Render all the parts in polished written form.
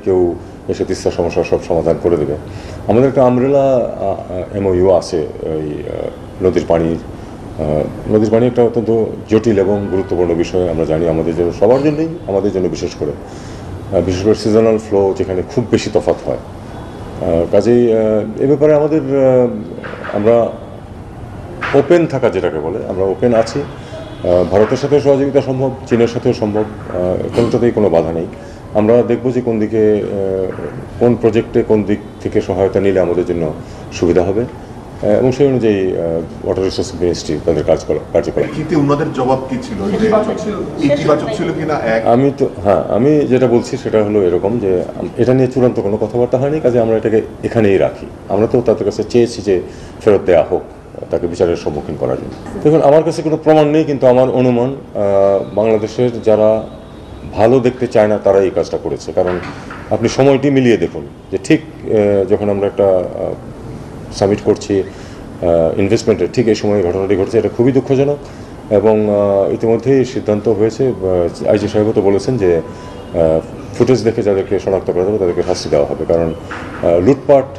কেউ এসে তিস্তার সমস্যার সব সমাধান করে দেবে। আমাদের একটা আমব্রেলা MOU আছে ওই নদীর পানি একটা অত্যন্ত জটিল এবং গুরুত্বপূর্ণ বিষয় আমরা জানি, আমাদের জন্য, সবার জন্যই, আমাদের জন্য বিশেষ করে সিজনাল ফ্লো যেখানে খুব বেশি তফাৎ হয়। কাজেই এ ব্যাপারে আমরা ওপেন থাকা যেটাকে বলে, আমরা ওপেন আছি। ভারতের সাথেও সহযোগিতা সম্ভব, চীনের সাথেও সম্ভব, কোনোটাতেই কোনো বাধা নেই। আমরা দেখব যে কোন প্রজেক্টে কোন দিক থেকে সহায়তা নিলে আমাদের জন্য সুবিধা হবে এবং সেই অনুযায়ী ওয়াটার রিসোর্স মিনিস্ট্রি তাদের কার্যকলাপ। ওনাদের জবাব কি ছিল, ইতিবাচক ছিল কিনা? আমি যেটা বলছি সেটা হলো এরকম যে এটা নিয়ে চূড়ান্ত কোনো কথাবার্তা হয়নি, কাজে আমরা এটাকে এখানেই রাখি। আমরা তো তাদের কাছে চেয়েছি যে ফেরত দেওয়া হোক, তাকে বিচারের সম্মুখীন করার জন্য। দেখুন, আমার কাছে কোনো প্রমাণ নেই, কিন্তু আমার অনুমান বাংলাদেশের যারা ভালো দেখতে চায় না তারা এই কাজটা করেছে। কারণ আপনি সময়টি মিলিয়ে দেখুন যে ঠিক যখন আমরা একটা সাবমিট করছি ইনভেস্টমেন্টের, ঠিক এই সময় ঘটনাটি ঘটেছে। এটা খুবই দুঃখজনক এবং ইতিমধ্যেই সিদ্ধান্ত হয়েছে। আইজি সাহেবও তো বলেছেন যে ফুটেজ দেখে যাদেরকে শনাক্ত করা যাবে তাদেরকে শাস্তি দেওয়া হবে। কারণ লুটপাট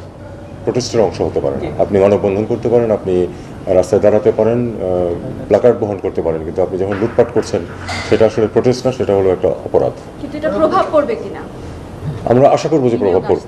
প্রোটেস্টের অংশ হতে পারে না। আপনি মানববন্ধন করতে পারেন, আপনি রাস্তায় দাঁড়াতে পারেন, প্ল্যাকার্ড বহন করতে পারেন, কিন্তু আপনি যখন লুটপাট করছেন সেটা আসলে প্রোটেস্ট না, সেটা হলো একটা অপরাধ। কিন্তু এটা প্রভাব পড়বে কিনা আমরা আশা করবো যে প্রভাব পড়বে।